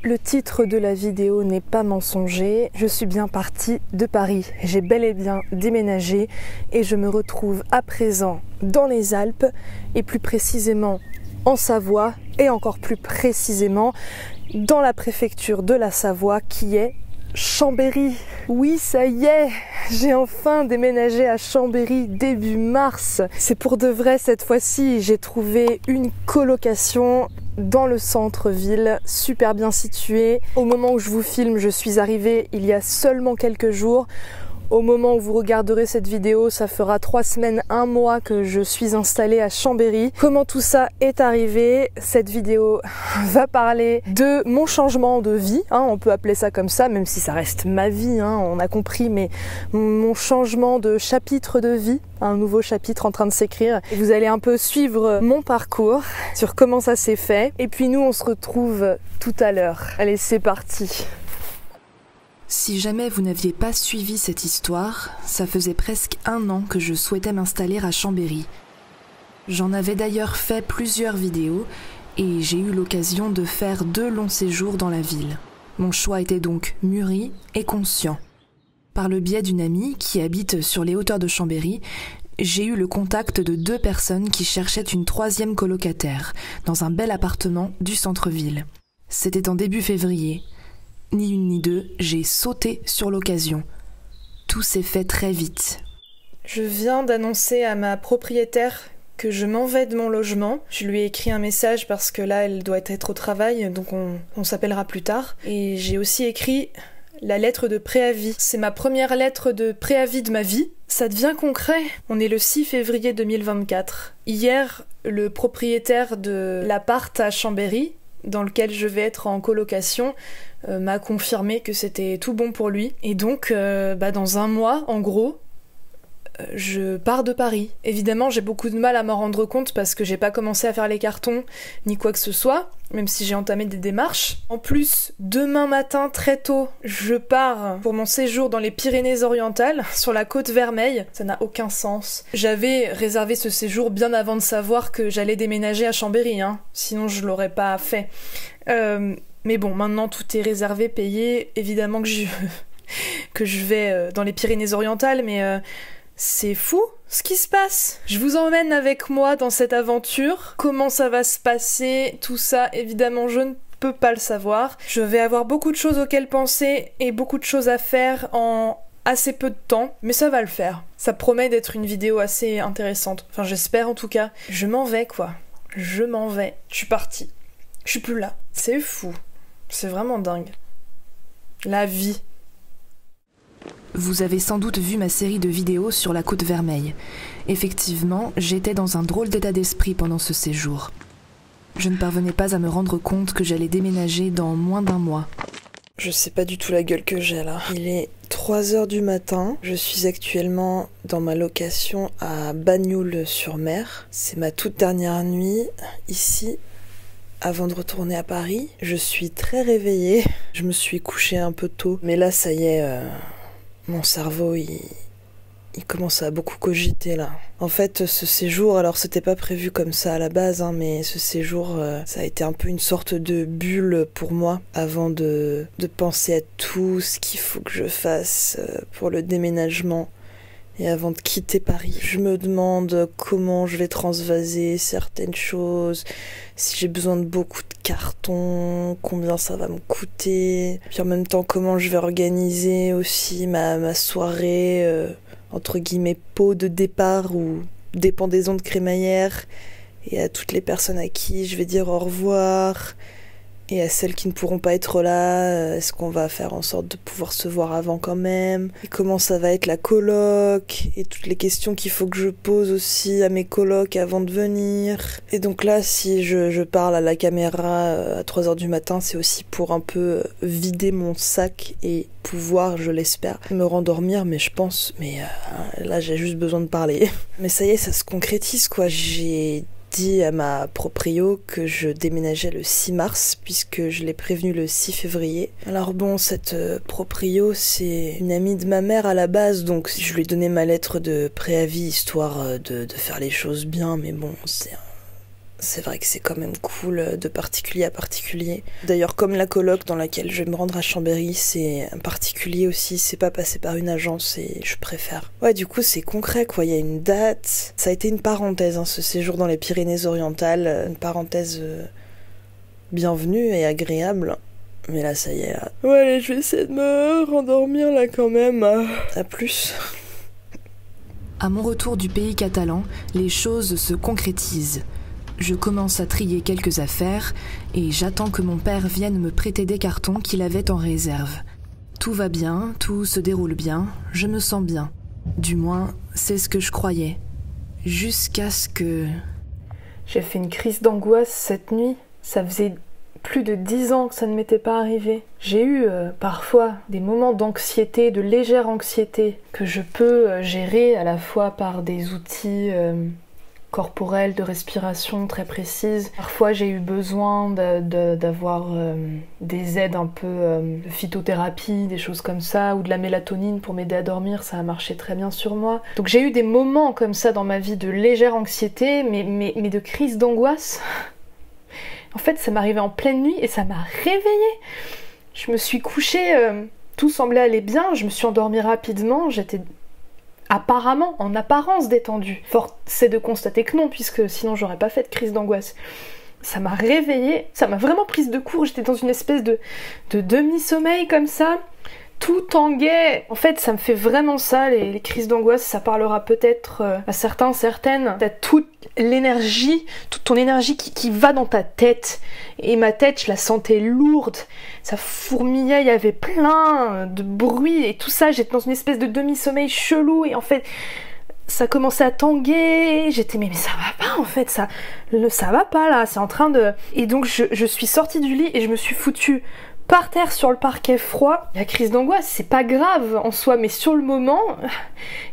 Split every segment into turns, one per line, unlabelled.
Le titre de la vidéo n'est pas mensonger, je suis bien partie de Paris. J'ai bel et bien déménagé et je me retrouve à présent dans les Alpes et plus précisément en Savoie et encore plus précisément dans la préfecture de la Savoie qui est Chambéry. Oui, ça y est, j'ai enfin déménagé à Chambéry début mars. C'est pour de vrai cette fois-ci, j'ai trouvé une colocation dans le centre-ville, super bien situé. Au moment où je vous filme, je suis arrivée il y a seulement quelques jours. Au moment où vous regarderez cette vidéo, ça fera 3 semaines, 1 mois que je suis installée à Chambéry. Comment tout ça est arrivé? Cette vidéo va parler de mon changement de vie, on peut appeler ça comme ça, même si ça reste ma vie, on a compris, mais mon changement de chapitre de vie, un nouveau chapitre en train de s'écrire. Vous allez un peu suivre mon parcours sur comment ça s'est fait. Et puis nous, on se retrouve tout à l'heure. Allez, c'est parti.
Si jamais vous n'aviez pas suivi cette histoire, ça faisait presque 1 an que je souhaitais m'installer à Chambéry. J'en avais d'ailleurs fait plusieurs vidéos et j'ai eu l'occasion de faire 2 longs séjours dans la ville. Mon choix était donc mûri et conscient. Par le biais d'une amie qui habite sur les hauteurs de Chambéry, j'ai eu le contact de 2 personnes qui cherchaient une 3e colocataire dans un bel appartement du centre-ville. C'était en début février. Ni une ni deux, j'ai sauté sur l'occasion. Tout s'est fait très vite.
Je viens d'annoncer à ma propriétaire que je m'en vais de mon logement. Je lui ai écrit un message parce que là, elle doit être au travail, donc on s'appellera plus tard. Et j'ai aussi écrit la lettre de préavis. C'est ma première lettre de préavis de ma vie. Ça devient concret. On est le 6 février 2024. Hier, le propriétaire de l'appart à Chambéry, dans lequel je vais être en colocation, m'a confirmé que c'était tout bon pour lui. Et donc, dans 1 mois, en gros, je pars de Paris. Évidemment, j'ai beaucoup de mal à m'en rendre compte parce que j'ai pas commencé à faire les cartons, ni quoi que ce soit, même si j'ai entamé des démarches. En plus, demain matin, très tôt, je pars pour mon séjour dans les Pyrénées-Orientales, sur la côte Vermeille. Ça n'a aucun sens. J'avais réservé ce séjour bien avant de savoir que j'allais déménager à Chambéry, sinon je l'aurais pas fait. Mais bon, maintenant tout est réservé, payé. Évidemment que je vais dans les Pyrénées-Orientales, mais c'est fou ce qui se passe. Je vous emmène avec moi dans cette aventure. Comment ça va se passer, tout ça, évidemment, je ne peux pas le savoir. Je vais avoir beaucoup de choses auxquelles penser et beaucoup de choses à faire en assez peu de temps, mais ça va le faire. Ça promet d'être une vidéo assez intéressante. Enfin, j'espère en tout cas. Je m'en vais, quoi. Je m'en vais. Je suis partie. Je suis plus là. C'est fou. C'est vraiment dingue. La vie.
Vous avez sans doute vu ma série de vidéos sur la côte Vermeille. Effectivement, j'étais dans un drôle d'état d'esprit pendant ce séjour. Je ne parvenais pas à me rendre compte que j'allais déménager dans moins d'1 mois.
Je sais pas du tout la gueule que j'ai là. Il est 3h du matin. Je suis actuellement dans ma location à Bagnoul-sur-Mer. C'est ma toute dernière nuit ici. Avant de retourner à Paris, je suis très réveillée. Je me suis couchée un peu tôt. Mais là, ça y est, mon cerveau, il commence à beaucoup cogiter là. En fait, ce séjour, alors c'était pas prévu comme ça à la base, mais ce séjour, ça a été un peu une sorte de bulle pour moi avant de penser à tout ce qu'il faut que je fasse pour le déménagement. Et avant de quitter Paris, je me demande comment je vais transvaser certaines choses, si j'ai besoin de beaucoup de cartons, combien ça va me coûter, puis en même temps comment je vais organiser aussi ma soirée, entre guillemets pot de départ ou dépendaison de crémaillère, et à toutes les personnes à qui je vais dire au revoir. Et à celles qui ne pourront pas être là, est-ce qu'on va faire en sorte de pouvoir se voir avant quand même? Et comment ça va être la coloc? Et toutes les questions qu'il faut que je pose aussi à mes colocs avant de venir. Et donc là, si je parle à la caméra à 3h du matin, c'est aussi pour un peu vider mon sac et pouvoir, je l'espère, me rendormir. Mais je pense, là j'ai juste besoin de parler. Mais ça y est, ça se concrétise quoi. J'ai dit à ma proprio que je déménageais le 6 mars puisque je l'ai prévenu le 6 février. Alors bon, cette proprio, c'est une amie de ma mère à la base, donc je lui ai donné ma lettre de préavis histoire de faire les choses bien, mais bon, c'est vrai que c'est quand même cool de particulier à particulier. D'ailleurs, comme la coloc dans laquelle je vais me rendre à Chambéry, c'est un particulier aussi, c'est pas passé par une agence et je préfère. Ouais, du coup, c'est concret quoi, il y a une date. Ça a été une parenthèse, hein, ce séjour dans les Pyrénées-Orientales, une parenthèse bienvenue et agréable. Mais là, ça y est, là. Ouais, allez, je vais essayer de me rendormir là quand même. À plus.
À mon retour du pays catalan, les choses se concrétisent. Je commence à trier quelques affaires et j'attends que mon père vienne me prêter des cartons qu'il avait en réserve. Tout va bien, tout se déroule bien, je me sens bien. Du moins, c'est ce que je croyais. Jusqu'à ce que...
J'ai fait une crise d'angoisse cette nuit. Ça faisait plus de 10 ans que ça ne m'était pas arrivé. J'ai eu parfois des moments d'anxiété, de légère anxiété, que je peux gérer à la fois par des outils corporels de respiration très précises. Parfois j'ai eu besoin d'avoir des aides un peu de phytothérapie, des choses comme ça, ou de la mélatonine pour m'aider à dormir, ça a marché très bien sur moi. Donc j'ai eu des moments comme ça dans ma vie de légère anxiété, mais de crise d'angoisse. En fait, ça m'arrivait en pleine nuit et ça m'a réveillée. Je me suis couchée, tout semblait aller bien, je me suis endormie rapidement, j'étais apparemment, en apparence détendue. Force est de constater que non, puisque sinon j'aurais pas fait de crise d'angoisse. Ça m'a réveillée, ça m'a vraiment prise de court, j'étais dans une espèce de demi-sommeil comme ça, tout tanguait. En fait, ça me fait vraiment ça, les crises d'angoisse, ça parlera peut-être à certains, certaines. T'as toute l'énergie, toute ton énergie qui va dans ta tête. Et ma tête, je la sentais lourde, ça fourmillait, il y avait plein de bruit et tout ça. J'étais dans une espèce de demi-sommeil chelou et en fait, ça commençait à tanguer. J'étais mais ça va pas en fait, ça va pas là, c'est en train de... Et donc je suis sortie du lit et je me suis foutue par terre sur le parquet froid. La crise d'angoisse, c'est pas grave en soi, mais sur le moment...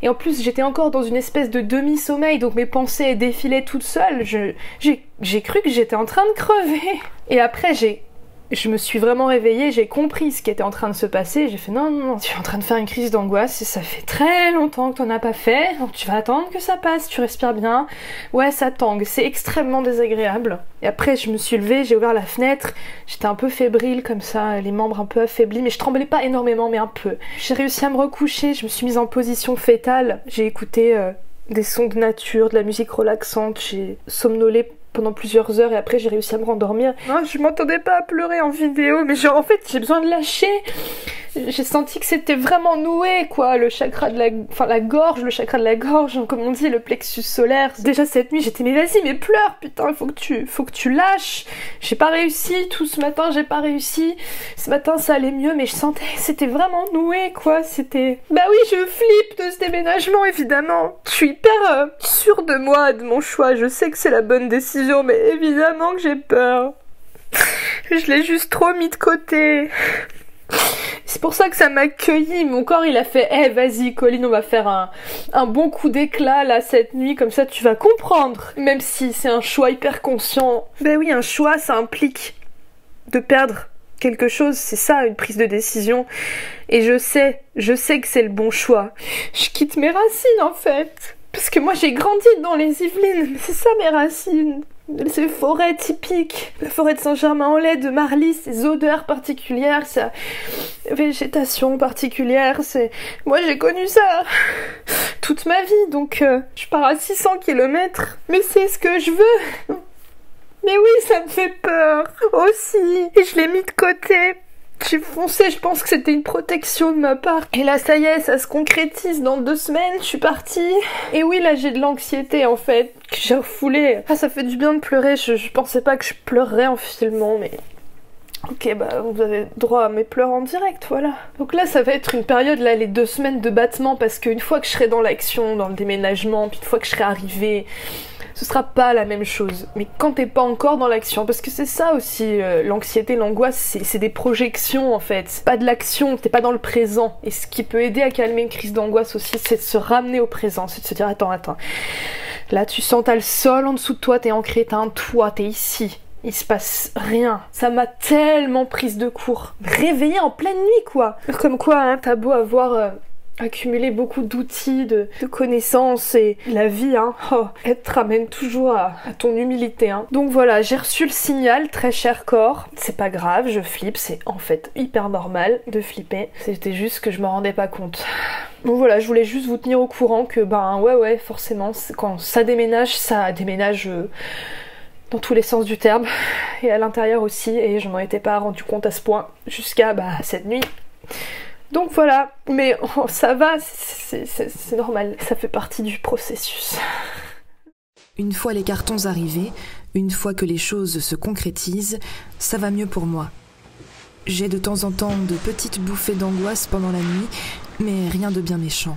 Et en plus, j'étais encore dans une espèce de demi-sommeil, donc mes pensées défilaient toutes seules. J'ai cru que j'étais en train de crever. Et après, je me suis vraiment réveillée, j'ai compris ce qui était en train de se passer. J'ai fait non, tu es en train de faire une crise d'angoisse et ça fait très longtemps que t'en as pas fait. Donc tu vas attendre que ça passe, tu respires bien. Ouais, ça tangue, c'est extrêmement désagréable. Et après, je me suis levée, j'ai ouvert la fenêtre. J'étais un peu fébrile comme ça, les membres un peu affaiblis, mais je tremblais pas énormément, mais un peu. J'ai réussi à me recoucher, je me suis mise en position fétale. J'ai écouté des sons de nature, de la musique relaxante. J'ai somnolé pendant plusieurs heures et après j'ai réussi à me rendormir. Non, je m'entendais pas à pleurer en vidéo, mais genre en fait j'ai besoin de lâcher. J'ai senti que c'était vraiment noué quoi, le chakra de la gorge, le chakra de la gorge, comme on dit, le plexus solaire. Déjà cette nuit j'étais mais vas-y mais pleure putain, faut que tu lâches. J'ai pas réussi, tout ce matin j'ai pas réussi. Ce matin ça allait mieux mais je sentais que c'était vraiment noué quoi, c'était... Bah oui, je flippe de ce déménagement évidemment. Je suis hyper sûre de moi, de mon choix, je sais que c'est la bonne décision mais évidemment que j'ai peur. Je l'ai juste trop mis de côté. C'est pour ça que ça m'a accueilli. Mon corps il a fait vas-y Colline, on va faire un bon coup d'éclat là cette nuit, comme ça tu vas comprendre. Même si c'est un choix hyper conscient. Ben oui, un choix ça implique de perdre quelque chose, c'est ça une prise de décision. Et je sais que c'est le bon choix. Je quitte mes racines en fait. Parce que moi j'ai grandi dans les Yvelines, c'est ça mes racines. Ces forêts typiques, la forêt de Saint-Germain-en-Laye, de Marly, ces odeurs particulières, sa végétation particulière, moi j'ai connu ça toute ma vie, donc je pars à 600 km, mais c'est ce que je veux. Mais oui, ça me fait peur aussi, et je l'ai mis de côté. J'ai foncé, je pense que c'était une protection de ma part. Et là, ça y est, ça se concrétise. Dans 2 semaines, je suis partie. Et oui, là, j'ai de l'anxiété, en fait, que j'ai refoulée. Ah, ça fait du bien de pleurer. Je pensais pas que je pleurerais en filmant, mais... Ok, bah, vous avez droit à mes pleurs en direct, voilà. Donc là, ça va être une période, là, les 2 semaines de battement, parce qu'une fois que je serai dans l'action, dans le déménagement, puis une fois que je serai arrivée... ce sera pas la même chose. Mais quand t'es pas encore dans l'action, parce que c'est ça aussi, l'anxiété, l'angoisse, c'est des projections en fait. C'est pas de l'action, t'es pas dans le présent. Et ce qui peut aider à calmer une crise d'angoisse aussi, c'est de se ramener au présent, c'est de se dire attends. Là tu sens t'as le sol en dessous de toi, t'es ancré, t'as un toit, t'es ici. Il se passe rien. Ça m'a tellement prise de court. Réveillée en pleine nuit quoi. Comme quoi, hein, t'as beau avoir... accumuler beaucoup d'outils, de connaissances et la vie, hein, elle te ramène toujours à ton humilité. Hein. Donc voilà, j'ai reçu le signal, très cher corps, c'est pas grave, je flippe, c'est en fait hyper normal de flipper, c'était juste que je me rendais pas compte. Donc voilà, je voulais juste vous tenir au courant que ouais, forcément, quand ça déménage dans tous les sens du terme, et à l'intérieur aussi, et je m'en étais pas rendu compte à ce point jusqu'à cette nuit. Donc voilà, mais ça va, c'est normal, ça fait partie du processus.
Une fois les cartons arrivés, une fois que les choses se concrétisent, ça va mieux pour moi. J'ai de temps en temps de petites bouffées d'angoisse pendant la nuit, mais rien de bien méchant.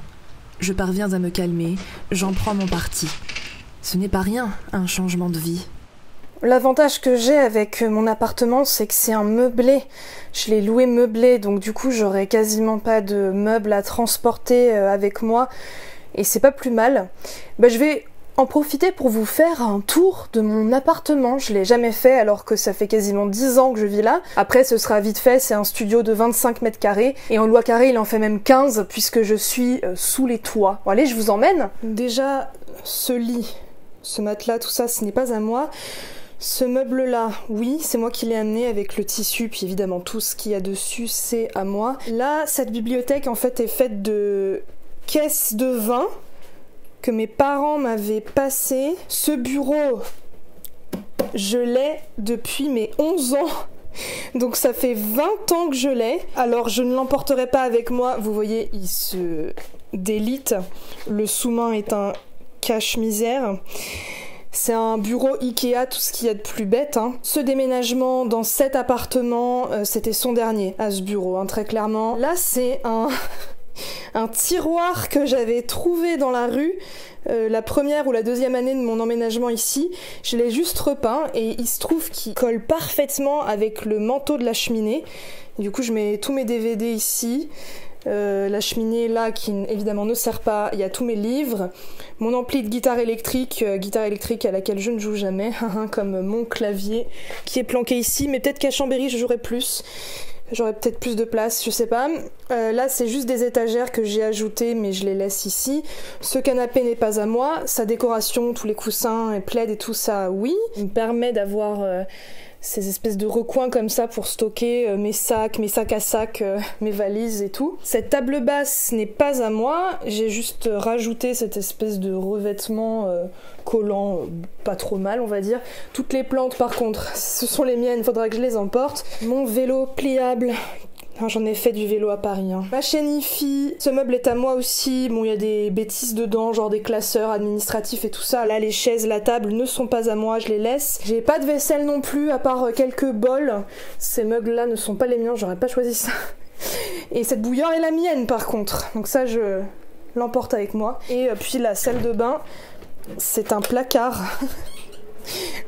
Je parviens à me calmer, j'en prends mon parti. Ce n'est pas rien, un changement de vie.
L'avantage que j'ai avec mon appartement, c'est que c'est un meublé. Je l'ai loué meublé, donc du coup j'aurais quasiment pas de meubles à transporter avec moi. Et c'est pas plus mal. Je vais en profiter pour vous faire un tour de mon appartement. Je l'ai jamais fait alors que ça fait quasiment 10 ans que je vis là. Après ce sera vite fait, c'est un studio de 25 mètres carrés. Et en loi carrée il en fait même 15 puisque je suis sous les toits. Bon allez, je vous emmène. Déjà, ce lit, ce matelas, tout ça, ce n'est pas à moi. Ce meuble-là, oui, c'est moi qui l'ai amené avec le tissu, puis évidemment tout ce qu'il y a dessus, c'est à moi. Là, cette bibliothèque, en fait, est faite de caisses de vin que mes parents m'avaient passées. Ce bureau, je l'ai depuis mes 11 ans. Donc ça fait 20 ans que je l'ai. Alors je ne l'emporterai pas avec moi. Vous voyez, il se délite. Le sous-main est un cache-misère. C'est un bureau Ikea, tout ce qu'il y a de plus bête. Hein. Ce déménagement dans cet appartement, c'était son dernier à ce bureau, hein, très clairement. Là, c'est un tiroir que j'avais trouvé dans la rue la première ou la deuxième année de mon emménagement ici. Je l'ai juste repeint et il se trouve qu'il colle parfaitement avec le manteau de la cheminée. Du coup, je mets tous mes DVD ici. La cheminée là qui évidemment ne sert pas, il y a tous mes livres, mon ampli de guitare électrique à laquelle je ne joue jamais, comme mon clavier qui est planqué ici, mais peut-être qu'à Chambéry je jouerai plus, j'aurai peut-être plus de place, je sais pas. Là c'est juste des étagères que j'ai ajoutées mais je les laisse ici. Ce canapé n'est pas à moi, sa décoration, tous les coussins et plaids et tout ça, oui, il me permet d'avoir ces espèces de recoins comme ça pour stocker mes sacs à sac, mes valises et tout. Cette table basse n'est pas à moi, j'ai juste rajouté cette espèce de revêtement collant, pas trop mal on va dire. Toutes les plantes par contre, ce sont les miennes, faudra que je les emporte. Mon vélo pliable. J'en ai fait du vélo à Paris. Hein. Ma chaîne hi-fi, ce meuble est à moi aussi. Bon, il y a des bêtises dedans, genre des classeurs administratifs et tout ça. Là, les chaises, la table ne sont pas à moi, je les laisse. J'ai pas de vaisselle non plus, à part quelques bols. Ces meubles-là ne sont pas les miens, j'aurais pas choisi ça. Et cette bouilloire est la mienne, par contre. Donc ça, je l'emporte avec moi. Et puis la salle de bain, c'est un placard.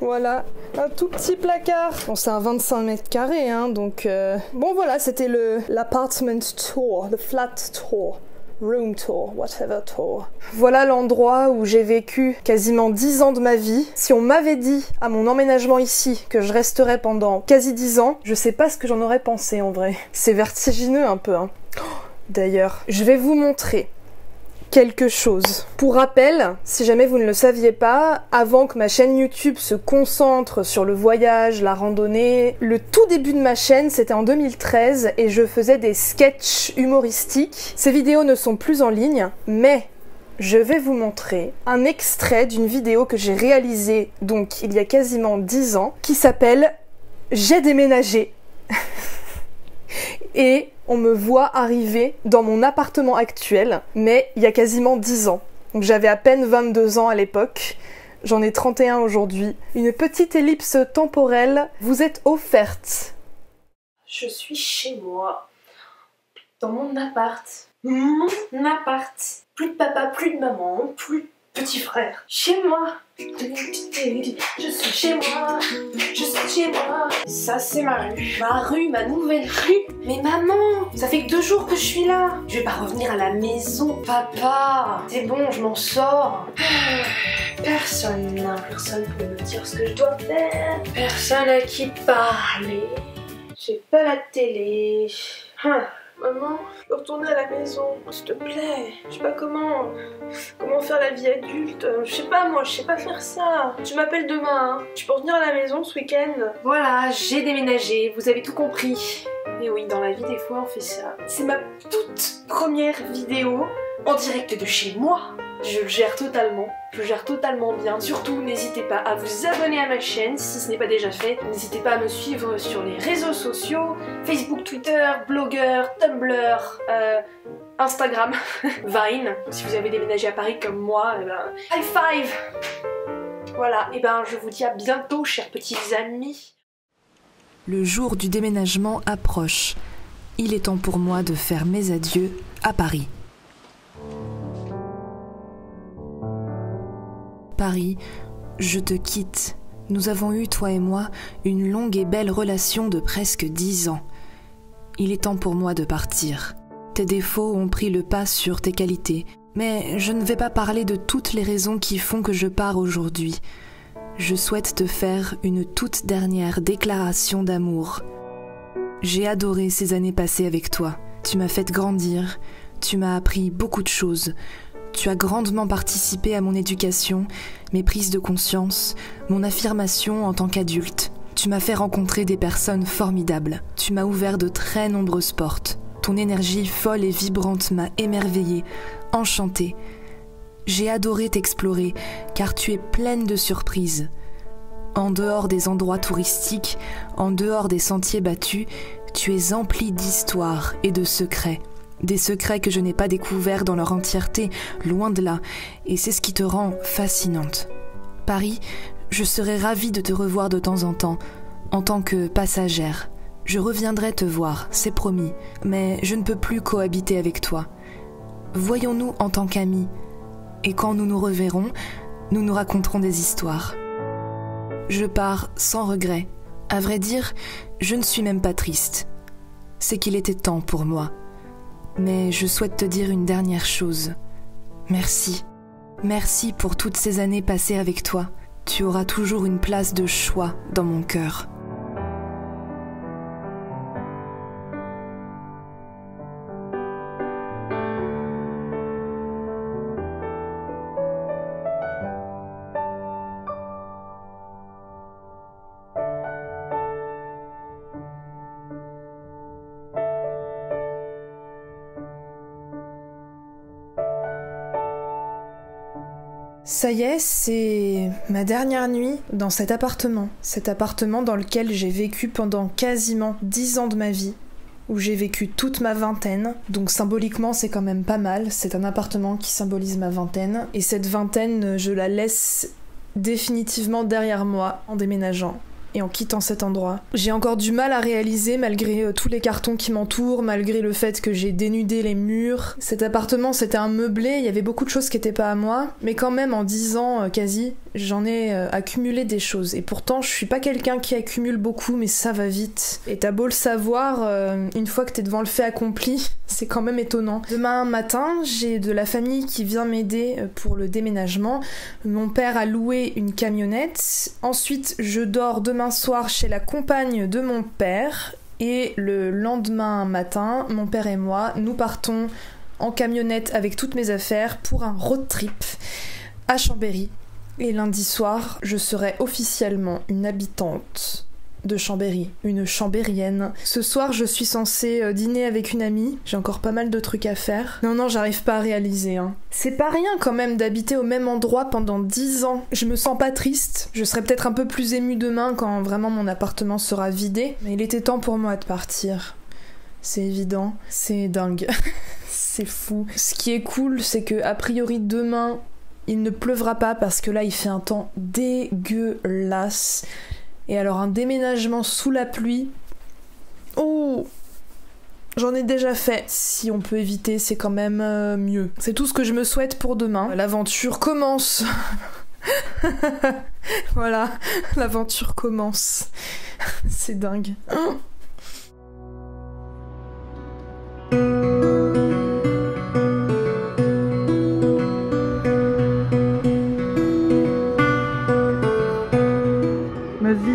Voilà, un tout petit placard. Bon, c'est un 25 mètres carrés, hein, donc... Bon, voilà, c'était l'appartement tour, le flat tour, room tour, whatever tour. Voilà l'endroit où j'ai vécu quasiment 10 ans de ma vie. Si on m'avait dit à mon emménagement ici que je resterais pendant quasi 10 ans, je sais pas ce que j'en aurais pensé, en vrai. C'est vertigineux, un peu, hein. D'ailleurs, je vais vous montrer quelque chose. Pour rappel, si jamais vous ne le saviez pas, avant que ma chaîne YouTube se concentre sur le voyage, la randonnée, le tout début de ma chaîne, c'était en 2013 et je faisais des sketchs humoristiques. Ces vidéos ne sont plus en ligne, mais je vais vous montrer un extrait d'une vidéo que j'ai réalisée donc il y a quasiment 10 ans, qui s'appelle « J'ai déménagé ». Et on me voit arriver dans mon appartement actuel, mais il y a quasiment 10 ans. Donc j'avais à peine 22 ans à l'époque, j'en ai 31 aujourd'hui. Une petite ellipse temporelle vous est offerte.
Je suis chez moi, dans mon appart. Mon appart. Plus de papa, plus de maman, plus de petit frère. Chez moi. Je suis chez moi. Je suis chez moi. Ça c'est ma rue. Ma rue, ma nouvelle rue. Mais maman, ça fait que 2 jours que je suis là. Je vais pas revenir à la maison. Papa, c'est bon, je m'en sors. Personne pour me dire ce que je dois faire. Personne à qui parler. J'ai pas la télé. Maman, je peux retourner à la maison, s'il te plaît. Je sais pas comment faire la vie adulte. Je sais pas moi, je sais pas faire ça. Tu m'appelles demain, hein. Tu peux revenir à la maison ce week-end. Voilà, j'ai déménagé, vous avez tout compris. Et oui, dans la vie des fois on fait ça. C'est ma toute première vidéo en direct de chez moi. Je le gère totalement bien. Surtout, n'hésitez pas à vous abonner à ma chaîne si ce n'est pas déjà fait. N'hésitez pas à me suivre sur les réseaux sociaux, Facebook, Twitter, Blogger, Tumblr, Instagram, Vine. Si vous avez déménagé à Paris comme moi, eh ben, high five. Voilà, et ben je vous dis à bientôt, chers petits amis.
Le jour du déménagement approche. Il est temps pour moi de faire mes adieux à Paris. Paris, je te quitte. Nous avons eu, toi et moi, une longue et belle relation de presque 10 ans. Il est temps pour moi de partir. Tes défauts ont pris le pas sur tes qualités, mais je ne vais pas parler de toutes les raisons qui font que je pars aujourd'hui. Je souhaite te faire une toute dernière déclaration d'amour. J'ai adoré ces années passées avec toi. Tu m'as fait grandir, tu m'as appris beaucoup de choses. Tu as grandement participé à mon éducation, mes prises de conscience, mon affirmation en tant qu'adulte. Tu m'as fait rencontrer des personnes formidables. Tu m'as ouvert de très nombreuses portes. Ton énergie folle et vibrante m'a émerveillée, enchantée. J'ai adoré t'explorer, car tu es pleine de surprises. En dehors des endroits touristiques, en dehors des sentiers battus, tu es emplie d'histoires et de secrets. Des secrets que je n'ai pas découverts dans leur entièreté, loin de là, et c'est ce qui te rend fascinante. Paris, je serais ravie de te revoir de temps en temps, en tant que passagère. Je reviendrai te voir, c'est promis, mais je ne peux plus cohabiter avec toi. Voyons-nous en tant qu'amis, et quand nous nous reverrons, nous nous raconterons des histoires. Je pars sans regret. À vrai dire, je ne suis même pas triste. C'est qu'il était temps pour moi. Mais je souhaite te dire une dernière chose. Merci. Merci pour toutes ces années passées avec toi. Tu auras toujours une place de choix dans mon cœur.
Ça y est, c'est ma dernière nuit dans cet appartement dans lequel j'ai vécu pendant quasiment 10 ans de ma vie, où j'ai vécu toute ma vingtaine, donc symboliquement c'est quand même pas mal, c'est un appartement qui symbolise ma vingtaine, et cette vingtaine je la laisse définitivement derrière moi en déménageant. Et en quittant cet endroit. J'ai encore du mal à réaliser, malgré tous les cartons qui m'entourent, malgré le fait que j'ai dénudé les murs. Cet appartement, c'était un meublé, il y avait beaucoup de choses qui étaient pas à moi, mais quand même, en 10 ans, quasi, j'en ai accumulé des choses. Et pourtant, je suis pas quelqu'un qui accumule beaucoup, mais ça va vite. Et t'as beau le savoir, une fois que t'es devant le fait accompli, c'est quand même étonnant. Demain matin, j'ai de la famille qui vient m'aider pour le déménagement. Mon père a loué une camionnette. Ensuite, je dors demain soir chez la compagne de mon père. Et le lendemain matin, mon père et moi, nous partons en camionnette avec toutes mes affaires pour un road trip à Chambéry. Et lundi soir, je serai officiellement une habitante de Chambéry, une chambérienne. Ce soir, je suis censée dîner avec une amie. J'ai encore pas mal de trucs à faire. Non, j'arrive pas à réaliser, hein. C'est pas rien quand même d'habiter au même endroit pendant 10 ans. Je me sens pas triste. Je serai peut-être un peu plus émue demain quand vraiment mon appartement sera vidé. Mais il était temps pour moi de partir. C'est évident. C'est dingue. C'est fou. Ce qui est cool, c'est que a priori demain, il ne pleuvra pas parce que là, il fait un temps dégueulasse. Et alors un déménagement sous la pluie, oh, j'en ai déjà fait. Si on peut éviter, c'est quand même mieux. C'est tout ce que je me souhaite pour demain. L'aventure commence. Voilà, l'aventure commence. C'est dingue.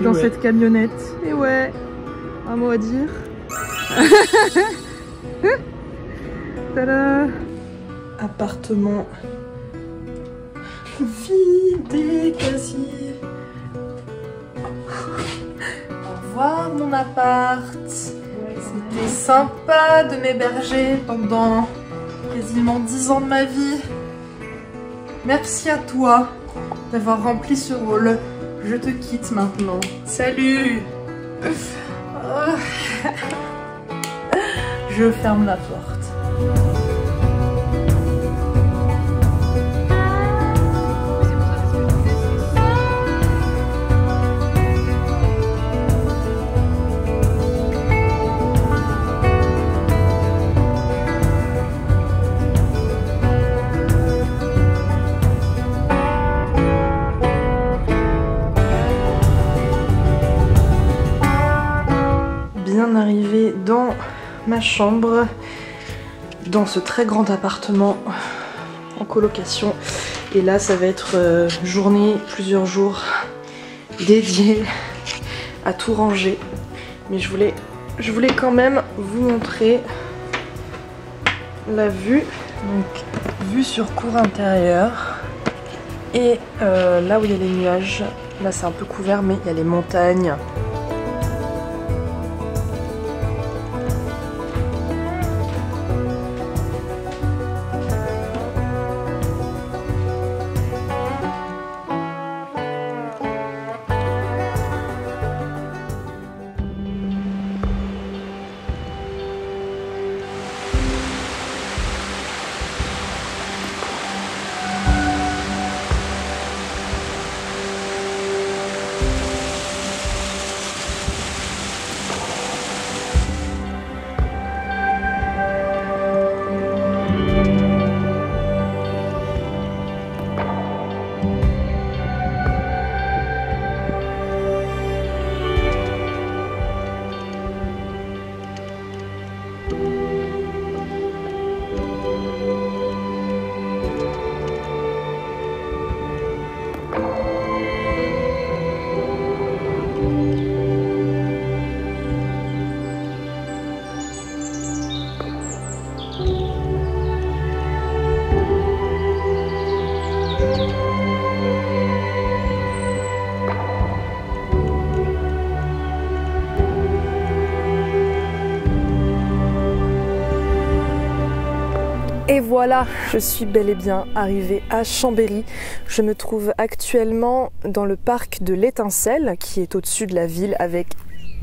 Dans cette camionnette. Et ouais, un mot à dire.
Tada! Appartement vide et quasi. Au revoir mon appart. C'était sympa de m'héberger pendant quasiment 10 ans de ma vie. Merci à toi d'avoir rempli ce rôle. Je te quitte maintenant. Salut! Je ferme la porte. Bien arrivé dans ma chambre, dans ce très grand appartement en colocation. Et là ça va être journée, plusieurs jours dédiés à tout ranger. Mais je voulais quand même vous montrer la vue. Donc vue sur cour intérieure. Et là où il y a les nuages, là c'est un peu couvert mais il y a les montagnes. Et voilà, je suis bel et bien arrivée à Chambéry. Je me trouve actuellement dans le parc de l'Étincelle, qui est au-dessus de la ville, avec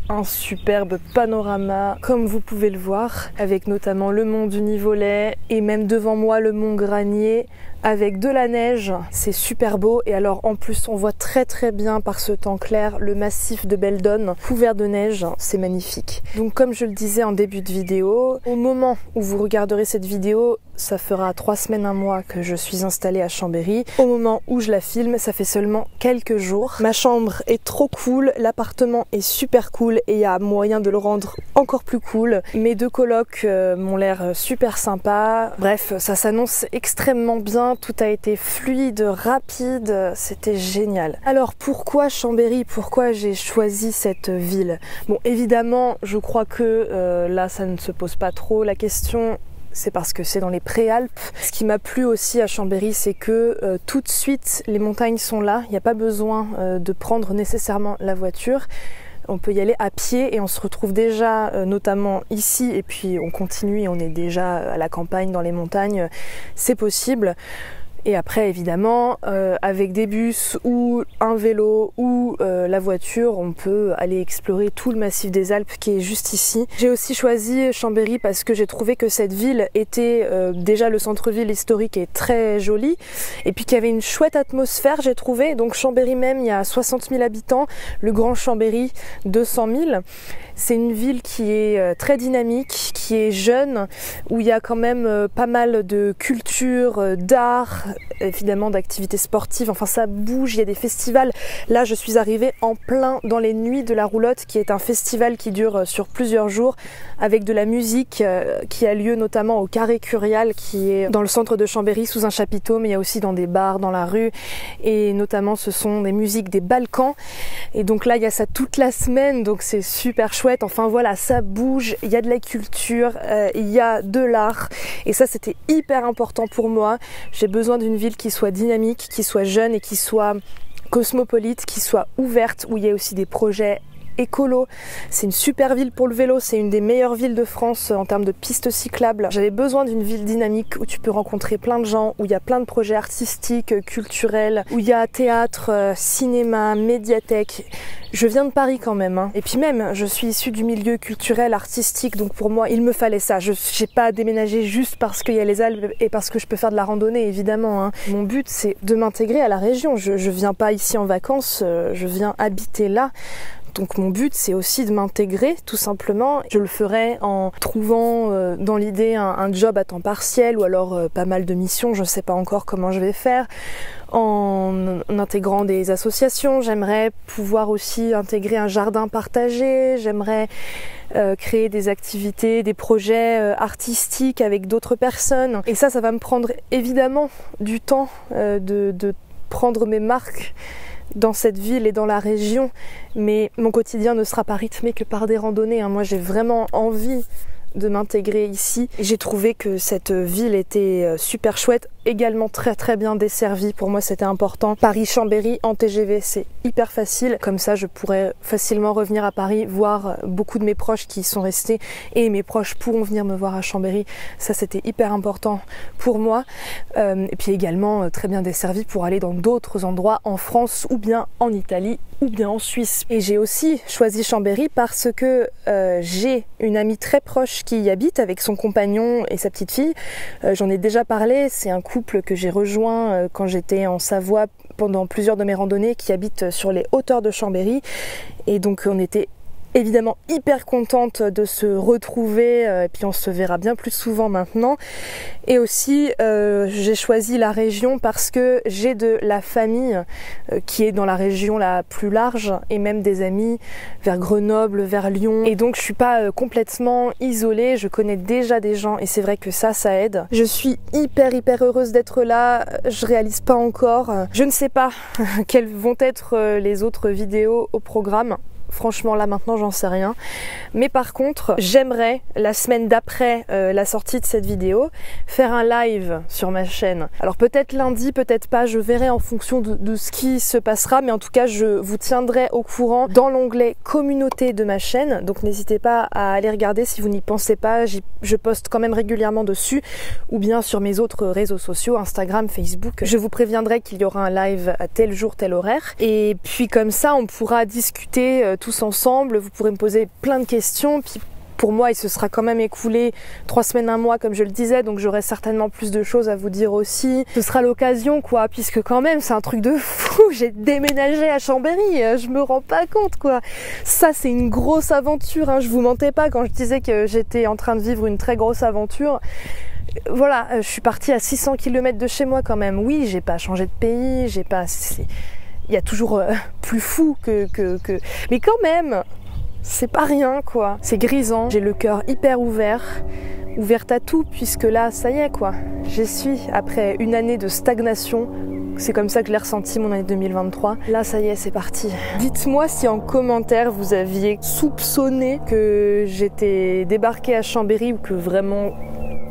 un superbe panorama, comme vous pouvez le voir, avec notamment le mont du Nivolet et même devant moi le mont Granier, avec de la neige. C'est super beau. Et alors en plus on voit très bien par ce temps clair le massif de Beldon couvert de neige. C'est magnifique. Donc comme je le disais en début de vidéo, au moment où vous regarderez cette vidéo, ça fera 3 semaines, 1 mois que je suis installée à Chambéry. Au moment où je la filme, ça fait seulement quelques jours. Ma chambre est trop cool, l'appartement est super cool et il y a moyen de le rendre encore plus cool. Mes 2 colocs m'ont l'air super sympas. Bref, ça s'annonce extrêmement bien. Tout a été fluide, rapide, c'était génial. Alors pourquoi Chambéry? Pourquoi j'ai choisi cette ville? Bon, évidemment, je crois que là, ça ne se pose pas trop la question. C'est parce que c'est dans les Préalpes. Ce qui m'a plu aussi à Chambéry, c'est que tout de suite, les montagnes sont là. Il n'y a pas besoin de prendre nécessairement la voiture. On peut y aller à pied et on se retrouve déjà notamment ici et puis on continue et on est déjà à la campagne, dans les montagnes. C'est possible. Et après, évidemment, avec des bus ou un vélo ou la voiture, on peut aller explorer tout le massif des Alpes qui est juste ici. J'ai aussi choisi Chambéry parce que j'ai trouvé que cette ville était déjà le centre-ville historique est très joli et puis qu'il y avait une chouette atmosphère, j'ai trouvé. Donc Chambéry même, il y a 60 000 habitants, le Grand Chambéry 200 000. C'est une ville qui est très dynamique, qui est jeune, où il y a quand même pas mal de culture, d'art,
évidemment d'activités sportives, enfin ça bouge, il y a des festivals. Là je suis arrivée en plein dans les Nuits de la Roulotte, qui est un festival qui dure sur plusieurs jours, avec de la musique qui a lieu notamment au Carré Curial, qui est dans le centre de Chambéry sous un chapiteau, mais il y a aussi dans des bars, dans la rue, et notamment ce sont des musiques des Balkans, et donc là il y a ça toute la semaine, donc c'est super chouette. Enfin voilà, ça bouge, il y a de la culture, il y a de l'art, et ça c'était hyper important pour moi. J'ai besoin d'une ville qui soit dynamique, qui soit jeune et qui soit cosmopolite, qui soit ouverte, où il y a aussi des projets écolo. C'est une super ville pour le vélo, c'est une des meilleures villes de France en termes de pistes cyclables. J'avais besoin d'une ville dynamique où tu peux rencontrer plein de gens, où il y a plein de projets artistiques, culturels, où il y a théâtre, cinéma, médiathèque. Je viens de Paris quand même, hein. Et puis même, je suis issue du milieu culturel, artistique, donc pour moi, il me fallait ça. Je n'ai pas déménagé juste parce qu'il y a les Alpes et parce que je peux faire de la randonnée, évidemment, hein. Mon but, c'est de m'intégrer à la région. Je viens pas ici en vacances, je viens habiter là. Donc mon but, c'est aussi de m'intégrer, tout simplement. Je le ferai en trouvant dans l'idée un job à temps partiel, ou alors pas mal de missions, je ne sais pas encore comment je vais faire. En intégrant des associations, j'aimerais pouvoir aussi intégrer un jardin partagé, j'aimerais créer des activités, des projets artistiques avec d'autres personnes. Et ça va me prendre évidemment du temps de prendre mes marques dans cette ville et dans la région, mais mon quotidien ne sera pas rythmé que par des randonnées, hein. Moi j'ai vraiment envie de m'intégrer ici. J'ai trouvé que cette ville était super chouette, également très très bien desservie. Pour moi c'était important. Paris-Chambéry en TGV, c'est hyper facile. Comme ça je pourrais facilement revenir à Paris, voir beaucoup de mes proches qui y sont restés, et mes proches pourront venir me voir à Chambéry. Ça c'était hyper important pour moi. Et puis également très bien desservie pour aller dans d'autres endroits en France, ou bien en Italie, ou bien en Suisse. Et j'ai aussi choisi Chambéry parce que j'ai une amie très proche qui y habite avec son compagnon et sa petite fille. J'en ai déjà parlé, c'est un couple que j'ai rejoint quand j'étais en Savoie pendant plusieurs de mes randonnées, qui habite sur les hauteurs de Chambéry. Et donc on était évidemment hyper contente de se retrouver, et puis on se verra bien plus souvent maintenant. Et aussi j'ai choisi la région parce que j'ai de la famille qui est dans la région la plus large, et même des amis vers Grenoble, vers Lyon, et donc je suis pas complètement isolée, je connais déjà des gens, et c'est vrai que ça aide. Je suis hyper heureuse d'être là, je réalise pas encore, je ne sais pas quelles vont être les autres vidéos au programme. Franchement là maintenant j'en sais rien, mais par contre j'aimerais la semaine d'après la sortie de cette vidéo faire un live sur ma chaîne. Alors peut-être lundi, peut-être pas, je verrai en fonction de ce qui se passera, mais en tout cas je vous tiendrai au courant dans l'onglet communauté de ma chaîne, donc n'hésitez pas à aller regarder si vous n'y pensez pas. Je poste quand même régulièrement dessus, ou bien sur mes autres réseaux sociaux, Instagram, Facebook. Je vous préviendrai qu'il y aura un live à tel jour, tel horaire, et puis comme ça on pourra discuter tous ensemble, vous pourrez me poser plein de questions, puis pour moi il se sera quand même écoulé 3 semaines, 1 mois comme je le disais, donc j'aurai certainement plus de choses à vous dire aussi. Ce sera l'occasion quoi, puisque quand même c'est un truc de fou, j'ai déménagé à Chambéry, je me rends pas compte quoi. Ça c'est une grosse aventure, hein. Je vous mentais pas quand je disais que j'étais en train de vivre une très grosse aventure. Voilà, je suis partie à 600 km de chez moi quand même. Oui, j'ai pas changé de pays, j'ai pas... Il y a toujours plus fou que... Mais quand même, c'est pas rien quoi. C'est grisant, j'ai le cœur hyper ouverte à tout, puisque là, ça y est quoi. J'y suis, après une année de stagnation. C'est comme ça que je l'ai ressenti mon année 2023. Là, ça y est, c'est parti. Dites-moi si en commentaire vous aviez soupçonné que j'étais débarquée à Chambéry, ou que vraiment...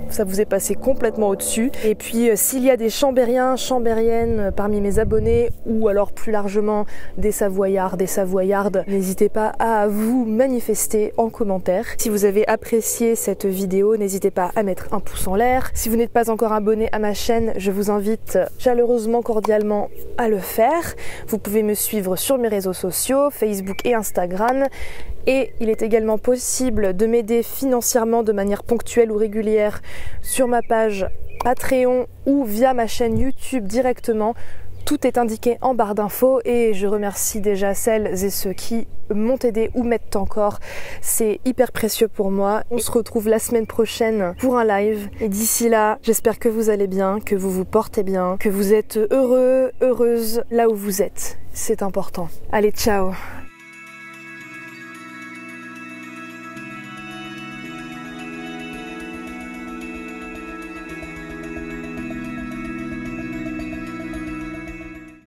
ça vous est passé complètement au-dessus. Et puis s'il y a des Chambériens, Chambériennes parmi mes abonnés, ou alors plus largement des Savoyards, des Savoyardes, n'hésitez pas à vous manifester en commentaire. Si vous avez apprécié cette vidéo, n'hésitez pas à mettre un pouce en l'air. Si vous n'êtes pas encore abonné à ma chaîne, je vous invite chaleureusement, cordialement à le faire. Vous pouvez me suivre sur mes réseaux sociaux, Facebook et Instagram. Et il est également possible de m'aider financièrement de manière ponctuelle ou régulière sur ma page Patreon ou via ma chaîne YouTube directement. Tout est indiqué en barre d'infos et je remercie déjà celles et ceux qui m'ont aidé ou m'aident encore. C'est hyper précieux pour moi. On se retrouve la semaine prochaine pour un live. Et d'ici là, j'espère que vous allez bien, que vous vous portez bien, que vous êtes heureux, heureuse là où vous êtes. C'est important. Allez, ciao!